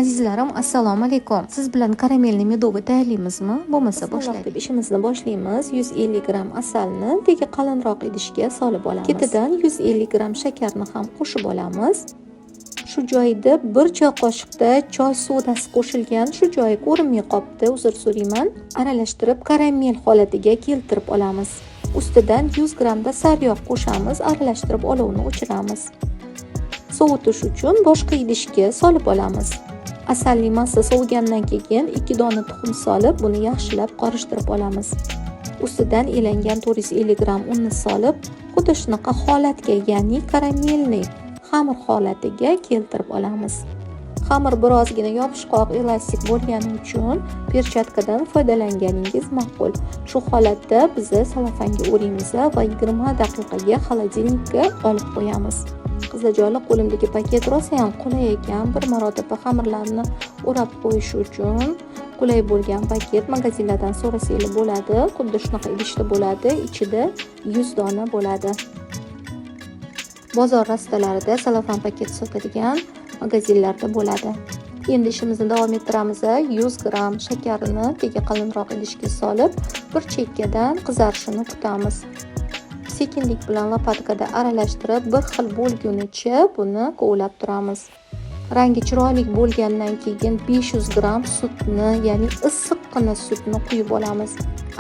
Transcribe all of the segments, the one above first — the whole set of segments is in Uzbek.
Azizlarim, assalomu alaykum. Siz bilan karamelli medovый tayyorlaymizmi? Bo'lmasa boshlaylik. Ishimizni boshlaymiz. 150 gram asalni tegi qalinroq idishga solib olamiz. Ketidan 150 gram shakarni ham qo'shib olamiz. Shu joyida 1 choy qoshiqda choy sodasi qo'shilgan. Shu joyi ko'rinmay qolibdi, uzr so'rayman. Aralashtirib karamel holatiga keltirib olamiz. Ustidan 100 gramda sariyog' qo'shamiz, aralashtirib olovni o'chiramiz. Sovutish uchun boshqa idishga solib olamiz. Asalli massa sovigandan keyin 2 dona tuxum solib, buni yaxshilab qorishtirib olamiz. Ustidan elangan 450 gram unni solib, xuddi shunaqa holatga, ya'ni karamelli xamir holatiga keltirib olamiz. Xamir birozgina yopishqoq, elastik bo'lgani uchun perchatkadan foydalanganingiz ma'qul. Shu holatda biz salofanga o'raymiz va 20 daqiqaga xolodilnikka olib qo'yamiz. Qizajoli qo'limdagi paket rosa ham qulay ekan. Bir marotaba xamirlarni o'rab qo'yish uchun qulay bo'lgan paket magazinlardan so'rasangiz bo'ladi. Xuddi shunaqa idishda bo'ladi, ichida 100 dona bo'ladi. Bozor rastalarida salofan paket sotadigan magazinlarda bo'ladi. Endi ishimizni davom ettiramiz. 100 gram shakarni tegi qalinroq idishga solib, bir chekkadan qizarishini kutamiz. Sekinlik bilan lopatkada aralashtirib, bir xil bo'lgunicha buni kovlab turamiz. Rangi chiroyli bo'lgandan keyin 500 gram sutni, ya'ni issiqqina sutni quyib olamiz.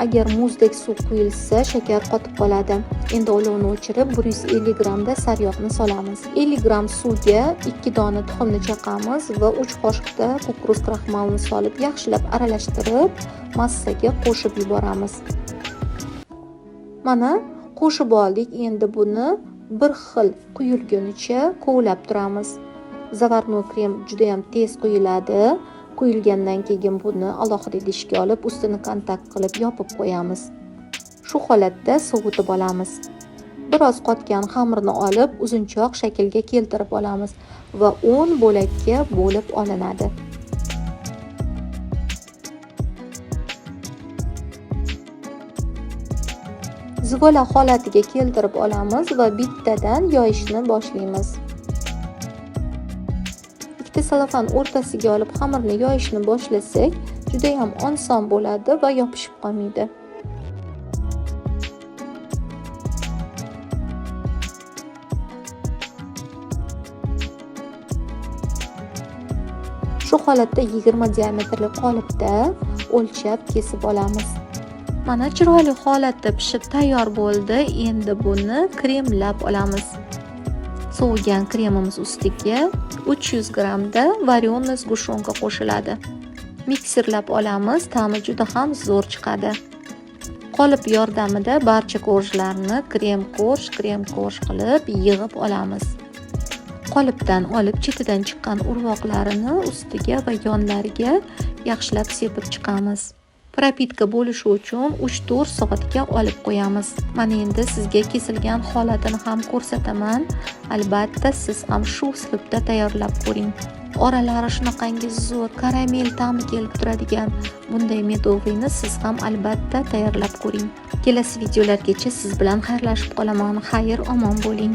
Agar muzdek suv quyilsa, shakar qotib qoladi. Endi olovni o'chirib, 150 gramda sariyog'ni solamiz. 50 gram suvga 2 dona tuxumni chaqamiz va 3 qoshiqda kukuruz kraxmalini solib, yaxshilab aralashtirib, massaga qo'shib yuboramiz. Mana qo'shib oldik. Endi buni bir xil quyilgunicha kovlab turamiz. Zavarnoy krem juda ham tez quyiladi. Quyilgandan keyin buni alohida idishga olib, ustini kontakt qilib yopib qo'yamiz. Shu holatda sovutib olamiz. Biroz qotgan xamirni olib, uzunchoq shaklga keltirib olamiz va 10 bo'lakka bo'lib olinadi. Zivola holatiga keltirib olamiz va bittadan yoyishni boshlaymiz. Ikkita salofan o'rtasiga olib xamirni yoyishni boshlasak, juda ham oson bo'ladi va yopishib qolmaydi. Shu holatda 20 diametrli qolipda o'lchab kesib olamiz. Mana chiroyli holatda pishib tayyor bo'ldi. Endi buni kremlab olamiz. Sovigan kremimiz ustiga 300 gramda varyonniy sgushonka qo'shiladi. Mikserlab olamiz, ta'mi juda ham zo'r chiqadi. Qolip yordamida barcha korjlarni krem-korj qilib yig'ib olamiz. Qolipdan olib, chetidan chiqqan urvoqlarini ustiga va yonlariga yaxshilab sepib chiqamiz. Propitka bo'lishi uchun 3-4 soatga olib qo'yamiz. Mana endi sizga kesilgan holatini ham ko'rsataman. Albatta siz ham shu uslubda tayyorlab ko'ring. Oralari shunaqangi zo'r karamel ta'mi kelib turadigan bunday medoviyni siz ham albatta tayyorlab ko'ring. Kelasi videolargacha siz bilan xayrlashib qolaman. Xayr, omon bo'ling.